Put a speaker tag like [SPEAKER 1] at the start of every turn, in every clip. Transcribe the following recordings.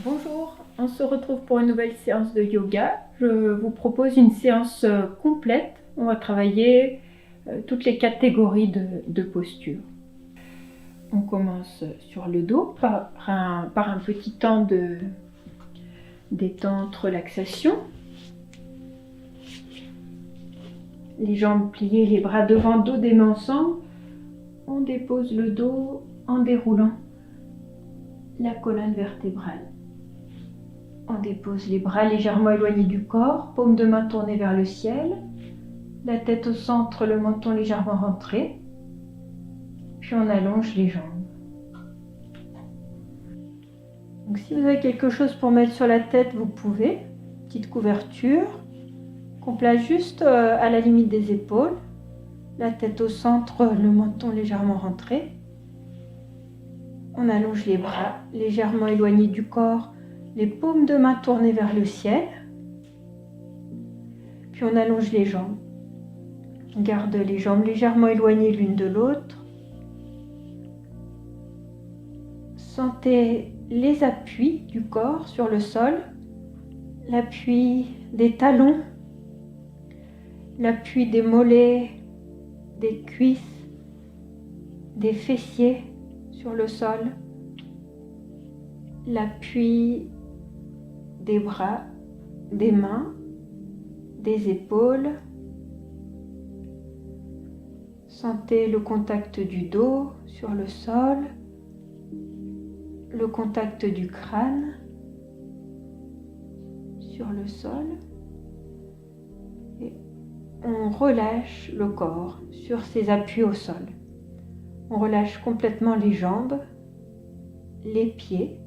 [SPEAKER 1] Bonjour, on se retrouve pour une nouvelle séance de yoga. Je vous propose une séance complète. On va travailler toutes les catégories de postures. On commence sur le dos par un petit temps de détente, relaxation. Les jambes pliées, les bras devant, dos des mains ensemble. On dépose le dos en déroulant la colonne vertébrale. On dépose les bras légèrement éloignés du corps, paume de main tournée vers le ciel, la tête au centre, le menton légèrement rentré, puis on allonge les jambes. Donc si vous avez quelque chose pour mettre sur la tête, vous pouvez, petite couverture, qu'on place juste à la limite des épaules, la tête au centre, le menton légèrement rentré. On allonge les bras légèrement éloignés du corps, les paumes de main tournées vers le ciel. Puis on allonge les jambes. On garde les jambes légèrement éloignées l'une de l'autre. Sentez les appuis du corps sur le sol, l'appui des talons, l'appui des mollets, des cuisses, des fessiers sur le sol, l'appui des bras, des mains, des épaules. Sentez le contact du dos sur le sol, le contact du crâne sur le sol. Et on relâche le corps sur ses appuis au sol. On relâche complètement les jambes, les pieds,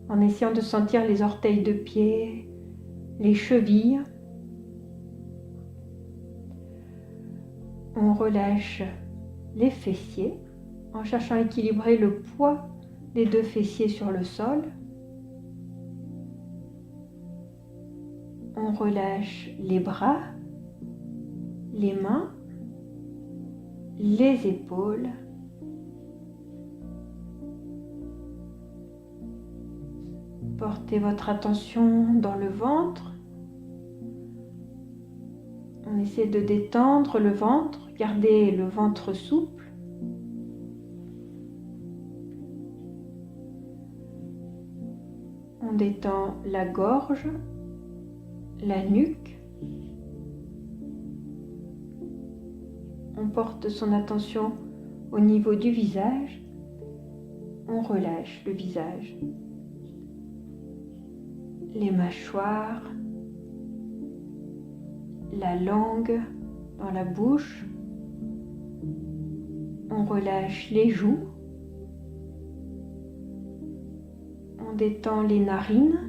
[SPEAKER 1] en essayant de sentir les orteils de pied, les chevilles. On relâche les fessiers en cherchant à équilibrer le poids des deux fessiers sur le sol. On relâche les bras, les mains, les épaules. Portez votre attention dans le ventre. On essaie de détendre le ventre, gardez le ventre souple. On détend la gorge, la nuque. On porte son attention au niveau du visage. On relâche le visage. Les mâchoires, la langue dans la bouche. On relâche les joues. On détend les narines.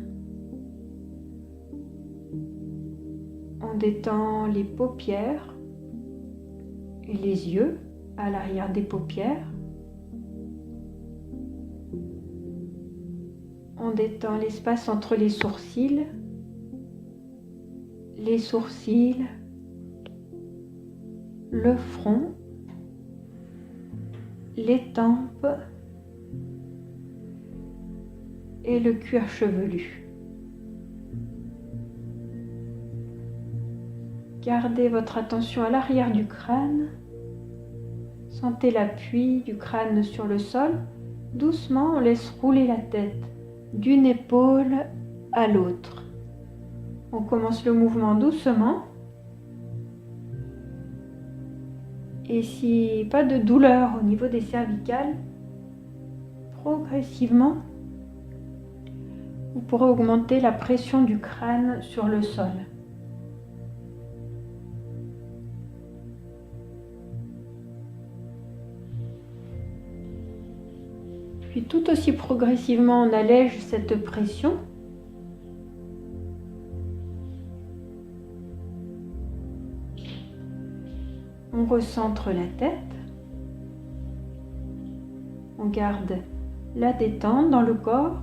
[SPEAKER 1] On détend les paupières et les yeux à l'arrière des paupières. On détend l'espace entre les sourcils, le front, les tempes et le cuir chevelu. Gardez votre attention à l'arrière du crâne. Sentez l'appui du crâne sur le sol. Doucement, on laisse rouler la tête d'une épaule à l'autre. On commence le mouvement doucement. Et si pas de douleur au niveau des cervicales, progressivement, vous pourrez augmenter la pression du crâne sur le sol. Puis tout aussi progressivement, on allège cette pression. On recentre la tête. On garde la détente dans le corps.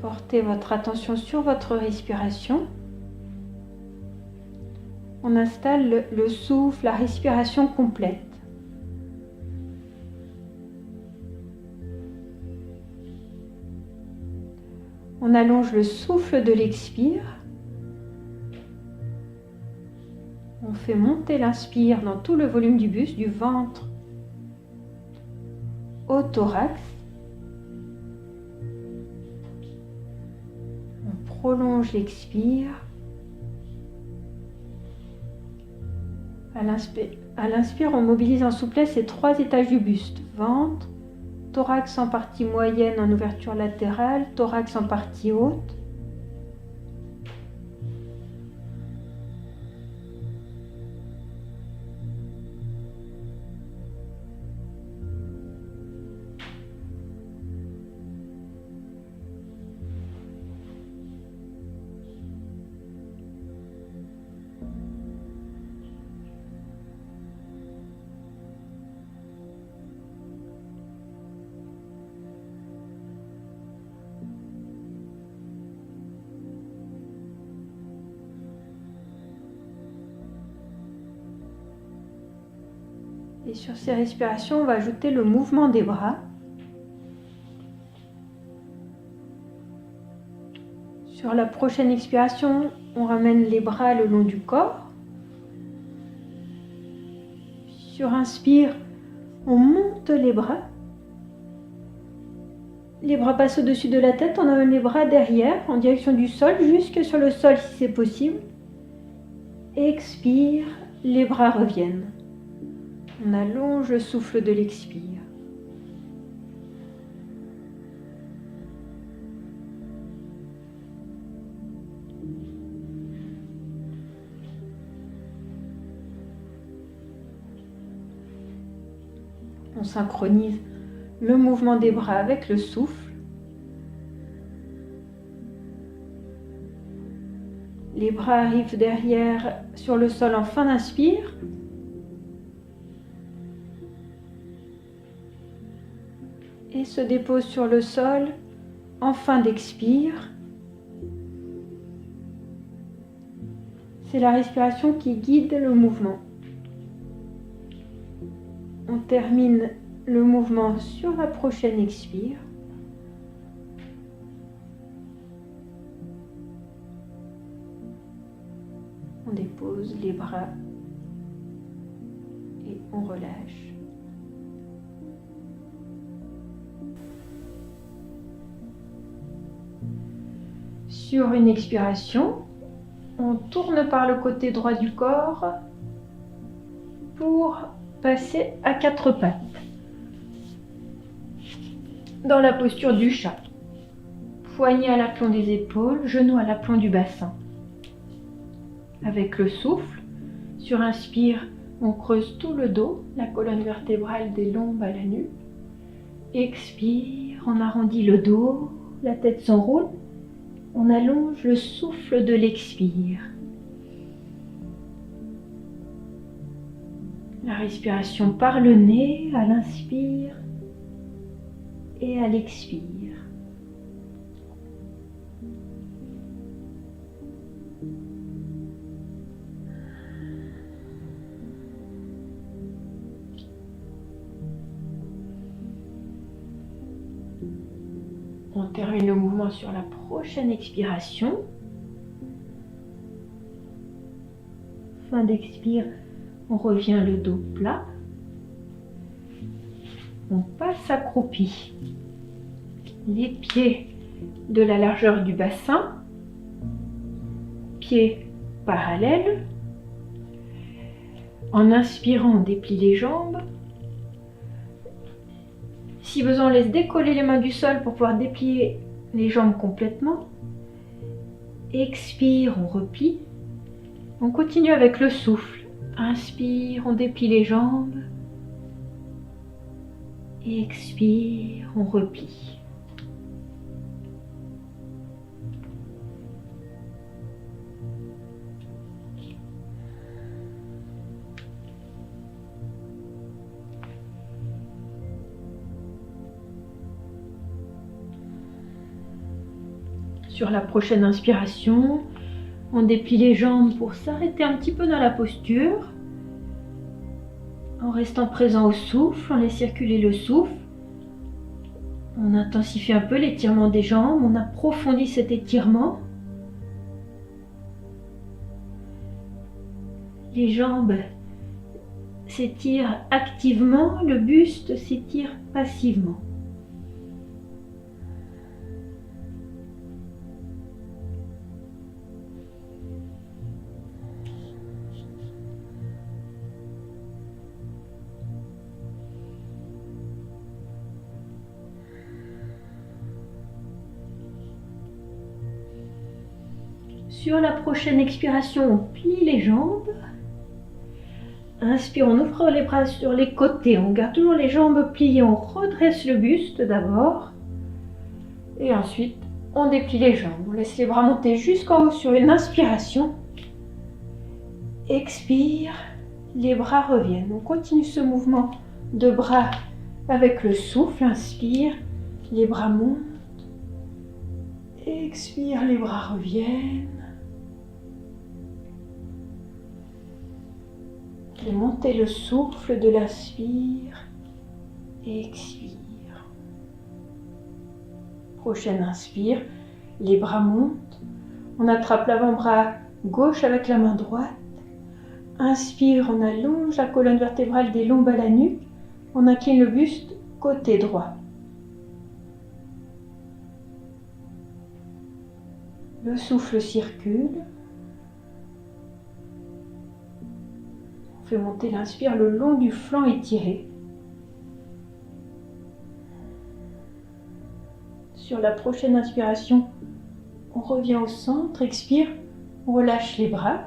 [SPEAKER 1] Portez votre attention sur votre respiration. On installe le souffle, la respiration complète. On allonge le souffle de l'expire. On fait monter l'inspire dans tout le volume du buste, du ventre au thorax. On prolonge l'expire. À l'inspire, on mobilise en souplesse les 3 étages du buste. Ventre, thorax en partie moyenne en ouverture latérale, thorax en partie haute. Et sur ces respirations, on va ajouter le mouvement des bras. Sur la prochaine expiration, on ramène les bras le long du corps. Sur inspire, on monte les bras. Les bras passent au-dessus de la tête, on amène les bras derrière, en direction du sol, jusque sur le sol si c'est possible. Expire, les bras reviennent. On allonge le souffle de l'expire. On synchronise le mouvement des bras avec le souffle. Les bras arrivent derrière sur le sol en fin d'inspire. Et se déposent sur le sol en fin d'expire. C'est la respiration qui guide le mouvement. On termine le mouvement sur la prochaine expire. On dépose les bras et on relâche. Sur une expiration, on tourne par le côté droit du corps pour passer à 4 pattes. Dans la posture du chat. Poignets à l'aplomb des épaules, genoux à l'aplomb du bassin. Avec le souffle, sur inspire, on creuse tout le dos, la colonne vertébrale des lombes à la nuque. Expire, on arrondit le dos, la tête s'enroule. On allonge le souffle de l'expire. La respiration par le nez à l'inspire et à l'expire. On termine le mouvement sur la prochaine expiration. Fin d'expire, on revient le dos plat. On passe accroupi. Les pieds de la largeur du bassin. Pieds parallèles. En inspirant, on déplie les jambes. Si besoin, on laisse décoller les mains du sol pour pouvoir déplier les jambes complètement. Expire, on replie. On continue avec le souffle. Inspire, on déplie les jambes. Expire, on replie. Sur la prochaine inspiration, on déplie les jambes pour s'arrêter un petit peu dans la posture. En restant présent au souffle, on laisse circuler le souffle. On On intensifie un peu l'étirement des jambes, on approfondit cet étirement. Les jambes s'étirent activement, le buste s'étire passivement. Sur la prochaine expiration, on plie les jambes. Inspire, on ouvre les bras sur les côtés, on garde toujours les jambes pliées, on redresse le buste d'abord. Et ensuite, on déplie les jambes. On laisse les bras monter jusqu'en haut sur une inspiration. Expire, les bras reviennent. On continue ce mouvement de bras avec le souffle. Inspire, les bras montent. Expire, les bras reviennent. Et montez le souffle de l'inspire et expire. Prochaine inspire, les bras montent. On attrape l'avant-bras gauche avec la main droite. Inspire, on allonge la colonne vertébrale des lombes à la nuque. On incline le buste côté droit. Le souffle circule. On fait monter l'inspire le long du flanc étiré. Sur la prochaine inspiration, on revient au centre, expire, on relâche les bras.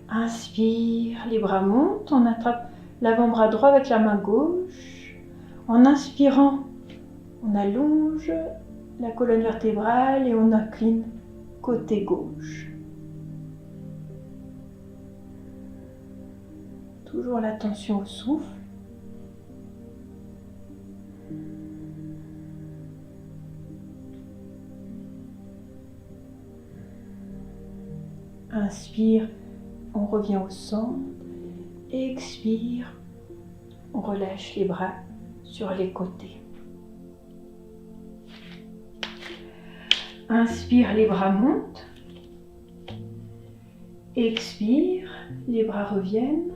[SPEAKER 1] Inspire, les bras montent, on attrape l'avant-bras droit avec la main gauche. En inspirant, on allonge la colonne vertébrale et on incline côté gauche. Toujours l'attention au souffle. Inspire, on revient au centre. Expire, on relâche les bras sur les côtés. Inspire, les bras montent. Expire, les bras reviennent.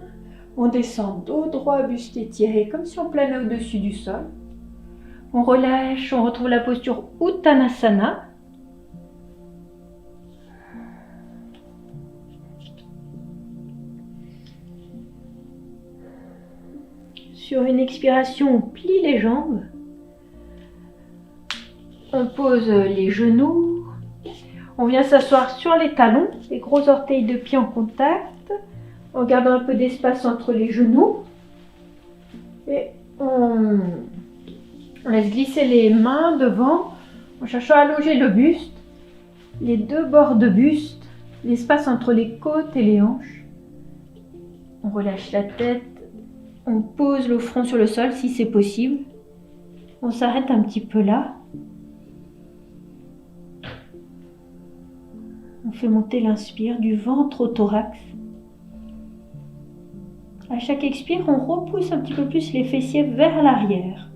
[SPEAKER 1] On descend dos droit, buste étiré, comme si on planait au-dessus du sol. On relâche, on retrouve la posture Uttanasana. Sur une expiration, on plie les jambes. On pose les genoux. On vient s'asseoir sur les talons, les gros orteils de pied en contact, en gardant un peu d'espace entre les genoux. Et on laisse glisser les mains devant, en cherchant à allonger le buste, les deux bords de buste, l'espace entre les côtes et les hanches. On relâche la tête, on pose le front sur le sol si c'est possible. On s'arrête un petit peu là. On fait monter l'inspire du ventre au thorax. À chaque expire, on repousse un petit peu plus les fessiers vers l'arrière.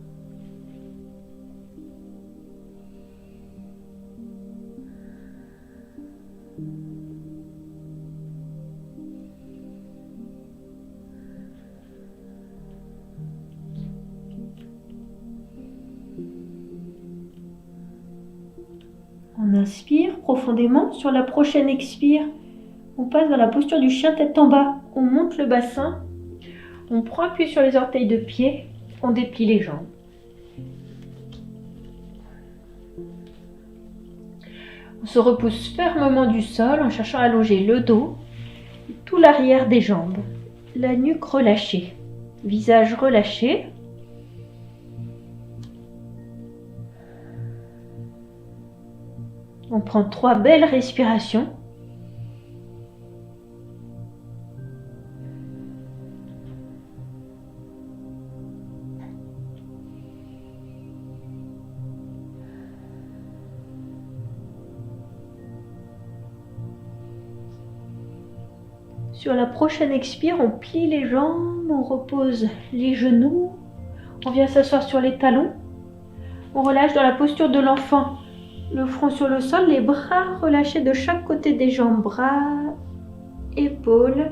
[SPEAKER 1] On inspire profondément. Sur la prochaine expire, on passe dans la posture du chien tête en bas. On monte le bassin. On prend appui sur les orteils de pied. On déplie les jambes. On se repousse fermement du sol en cherchant à allonger le dos, tout l'arrière des jambes. La nuque relâchée. Visage relâché. On prend 3 belles respirations. Sur la prochaine expire, on plie les jambes, on repose les genoux, On vient s'asseoir sur les talons. On relâche dans la posture de l'enfant. Le front sur le sol, les bras relâchés de chaque côté des jambes. Bras, épaules.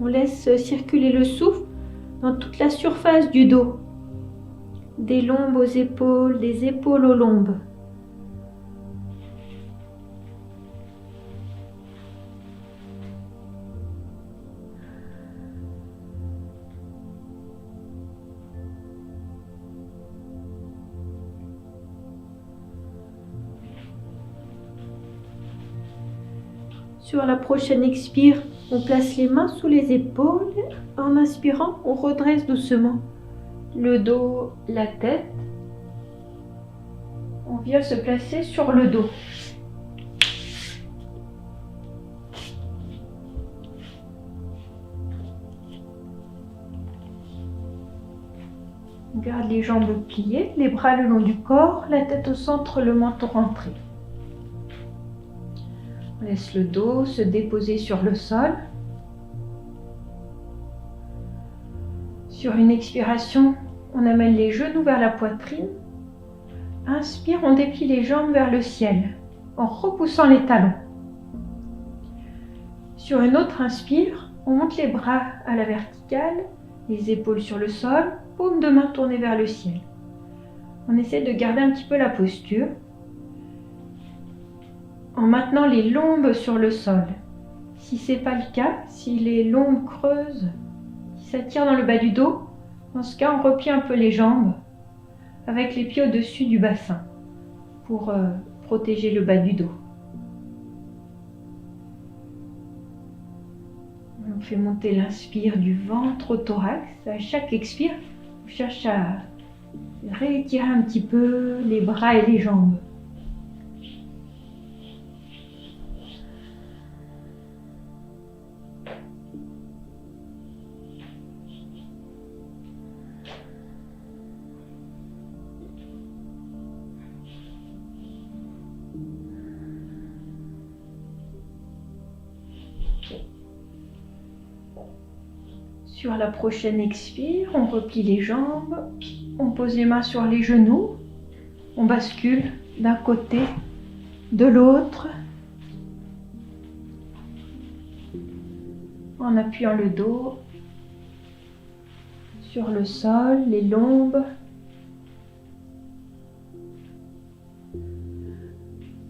[SPEAKER 1] On laisse circuler le souffle dans toute la surface du dos. Des lombes aux épaules, des épaules aux lombes. Sur la prochaine expire, on place les mains sous les épaules. En inspirant, on redresse doucement le dos, la tête. On vient se placer sur le dos. On garde les jambes pliées, les bras le long du corps, la tête au centre, le menton rentré. On laisse le dos se déposer sur le sol. Sur une expiration, on amène les genoux vers la poitrine. Inspire, on déplie les jambes vers le ciel en repoussant les talons. Sur une autre inspire, on monte les bras à la verticale, les épaules sur le sol, paume de main tournée vers le ciel. On essaie de garder un petit peu la posture en maintenant les lombes sur le sol. Si ce n'est pas le cas, si les lombes creusent, si ça tire dans le bas du dos, dans ce cas, on replie un peu les jambes avec les pieds au-dessus du bassin pour protéger le bas du dos. On fait monter l'inspire du ventre au thorax. À chaque expire, on cherche à réétirer un petit peu les bras et les jambes. Sur la prochaine expire, on replie les jambes, on pose les mains sur les genoux, on bascule d'un côté, de l'autre, en appuyant le dos sur le sol, les lombes.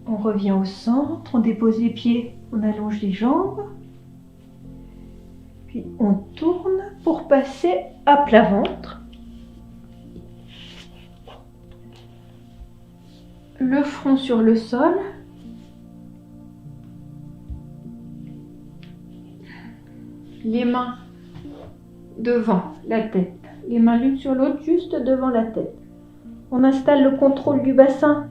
[SPEAKER 1] On revient au centre, on dépose les pieds, on allonge les jambes. Puis on tourne pour passer à plat ventre. Le front sur le sol. Les mains devant la tête. Les mains l'une sur l'autre, juste devant la tête. On installe le contrôle du bassin.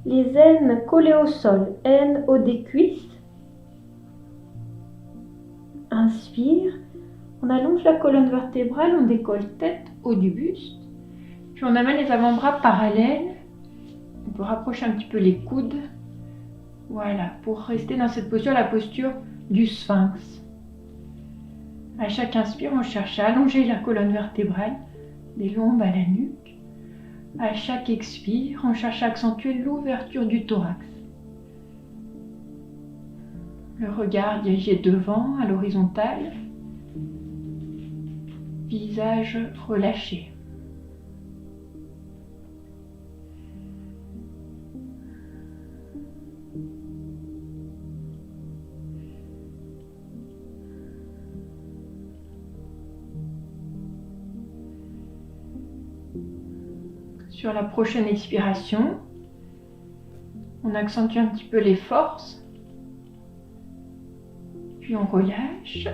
[SPEAKER 1] Les aines collées au sol. Aines au des cuisses. Inspire, on allonge la colonne vertébrale, on décolle tête, haut du buste, puis on amène les avant-bras parallèles, on peut rapprocher un petit peu les coudes, voilà, pour rester dans cette posture, la posture du sphinx. À chaque inspire, on cherche à allonger la colonne vertébrale, des lombes à la nuque. À chaque expire, on cherche à accentuer l'ouverture du thorax. Le regard dirigé devant, à l'horizontale. Visage relâché. Sur la prochaine expiration, on accentue un petit peu les forces. Puis on relâche,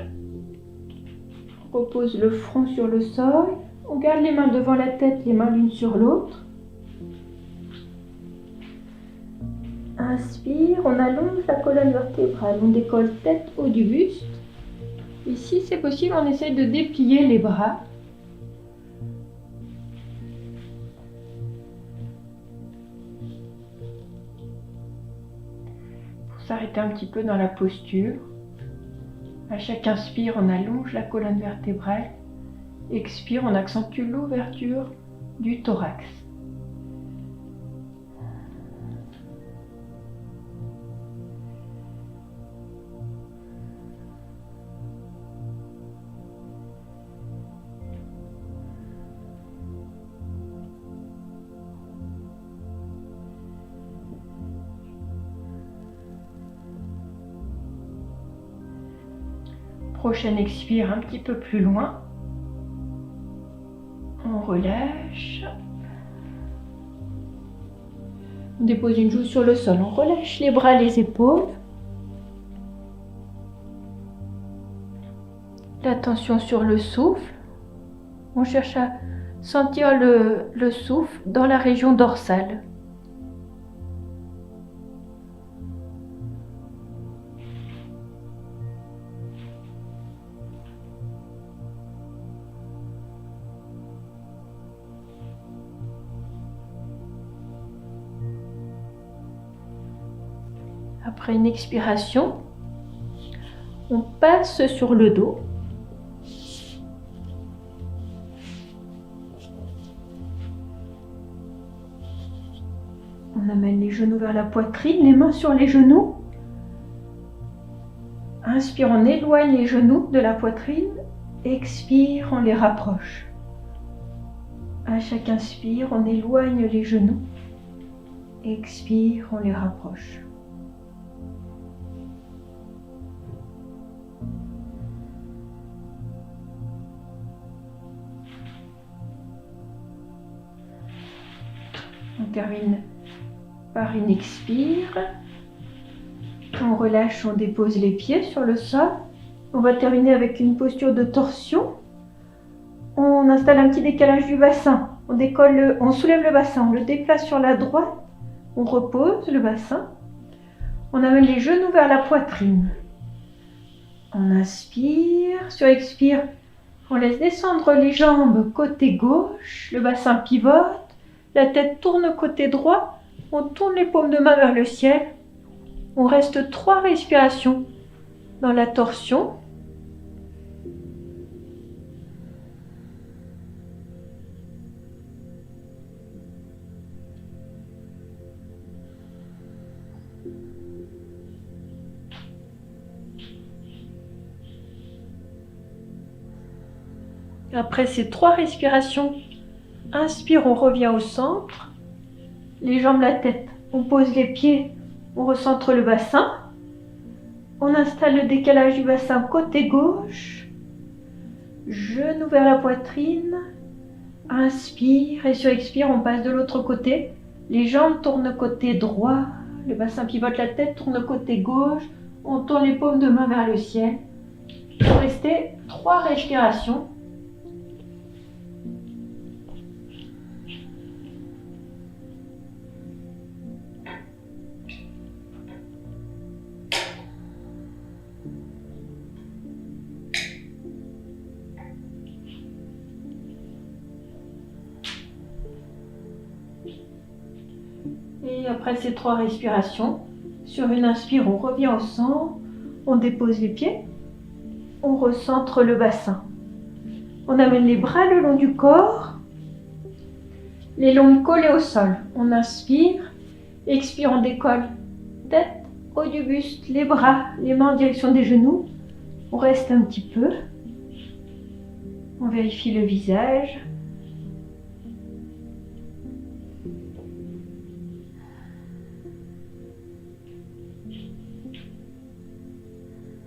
[SPEAKER 1] on repose le front sur le sol, on garde les mains devant la tête, les mains l'une sur l'autre. Inspire, on allonge la colonne vertébrale, on décolle tête haut du buste. Et si c'est possible, on essaye de déplier les bras. Pour s'arrêter un petit peu dans la posture. À chaque inspire, on allonge la colonne vertébrale. Expire, on accentue l'ouverture du thorax. Prochaine expire un petit peu plus loin. On relâche. On dépose une joue sur le sol. On relâche les bras, les épaules. L'attention sur le souffle. On cherche à sentir le souffle dans la région dorsale. Après une expiration, on passe sur le dos. On amène les genoux vers la poitrine, les mains sur les genoux. Inspire, on éloigne les genoux de la poitrine. Expire, on les rapproche. À chaque inspire, on éloigne les genoux. Expire, on les rapproche. On termine par une expire. On relâche, on dépose les pieds sur le sol. On va terminer avec une posture de torsion. On installe un petit décalage du bassin. On soulève le bassin, on le déplace sur la droite. On repose le bassin. On amène les genoux vers la poitrine. On inspire. Sur expire, on laisse descendre les jambes côté gauche. Le bassin pivote. La tête tourne côté droit. On tourne les paumes de main vers le ciel. On reste 3 respirations dans la torsion. Après ces 3 respirations, inspire, on revient au centre. Les jambes, la tête. On pose les pieds, on recentre le bassin. On installe le décalage du bassin côté gauche. Genoux vers la poitrine. Inspire et sur expire, on passe de l'autre côté. Les jambes tournent côté droit. Le bassin pivote, la tête tourne côté gauche. On tourne les paumes de main vers le ciel. Il faut rester 3 respirations. Et après ces 3 respirations, sur une inspire, on revient au centre, on dépose les pieds, on recentre le bassin. On amène les bras le long du corps, les longs collés au sol. On inspire, expire, on décolle, tête, haut du buste, les bras, les mains en direction des genoux. On reste un petit peu. On vérifie le visage.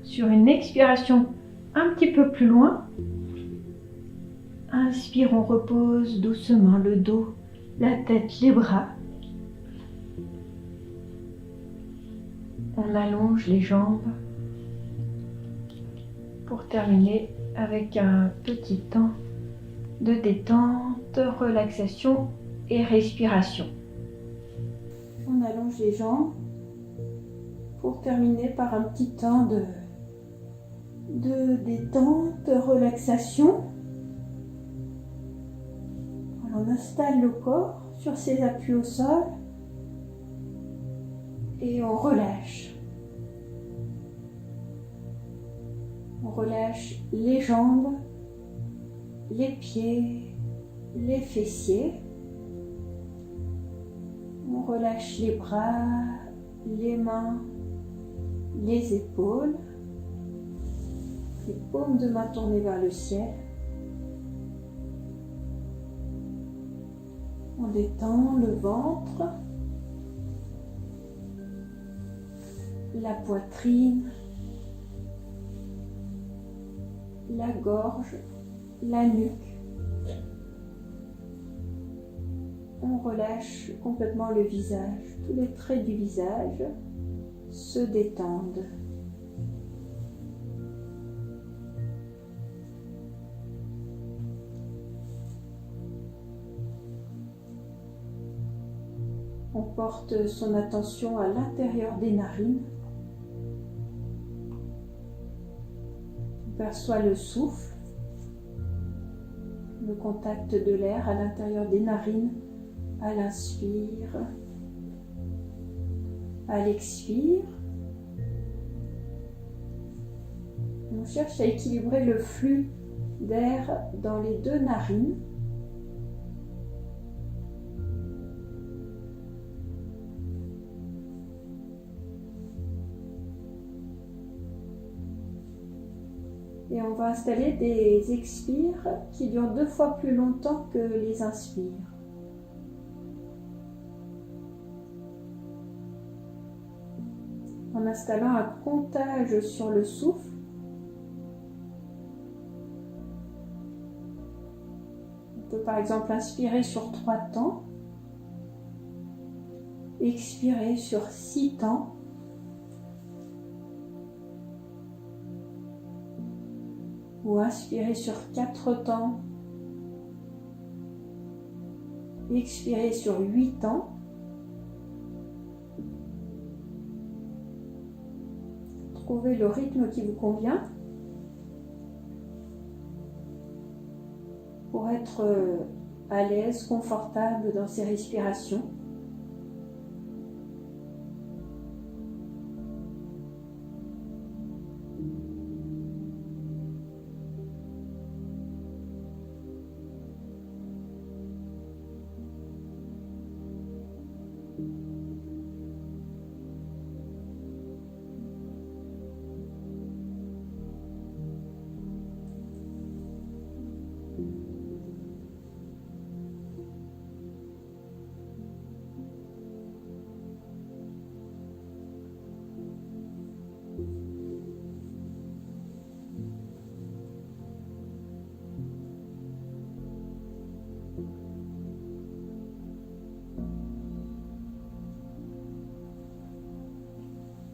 [SPEAKER 1] Sur une expiration un petit peu plus loin, inspire, on repose doucement le dos, la tête, les bras. On allonge les jambes pour terminer avec un petit temps de détente, relaxation et respiration. On allonge les jambes pour terminer par un petit temps de détente, relaxation. On installe le corps sur ses appuis au sol et on relâche. relâche les jambes, les pieds, les fessiers. On relâche les bras, les mains, les épaules, les paumes de main tournées vers le ciel. On détend le ventre, la poitrine, la gorge, la nuque. On relâche complètement le visage. Tous les traits du visage se détendent. On porte son attention à l'intérieur des narines. On perçoit le souffle, le contact de l'air à l'intérieur des narines, à l'inspire, à l'expire. On cherche à équilibrer le flux d'air dans les deux narines. Et on va installer des expires qui durent 2 fois plus longtemps que les inspires. En installant un comptage sur le souffle, on peut par exemple inspirer sur 3 temps, expirer sur 6 temps, ou inspirer sur 4 temps, expirer sur 8 temps. Trouvez le rythme qui vous convient pour être à l'aise, confortable dans ces respirations.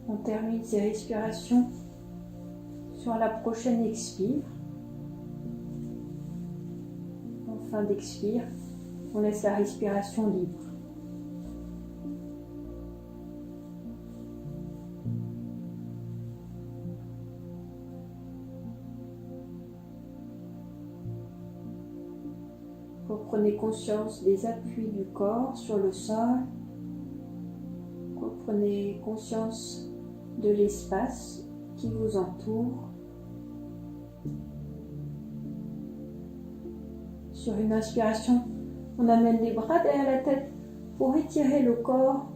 [SPEAKER 1] On termine ces respirations sur la prochaine expire. En fin d'expire, on laisse la respiration libre. Reprenez conscience des appuis du corps sur le sol. Reprenez conscience de l'espace qui vous entoure. Sur une inspiration, on amène les bras derrière la tête pour étirer le corps,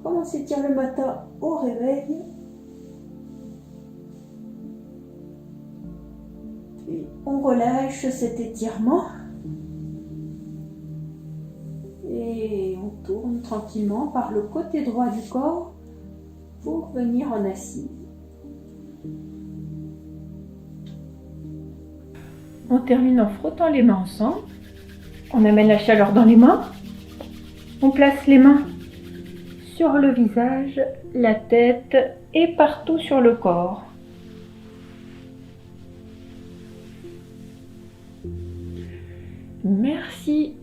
[SPEAKER 1] comme on s'étire le matin au réveil. Puis on relâche cet étirement et on tourne tranquillement par le côté droit du corps pour venir en assise. On termine en frottant les mains ensemble. On amène la chaleur dans les mains. On place les mains sur le visage, la tête et partout sur le corps. Merci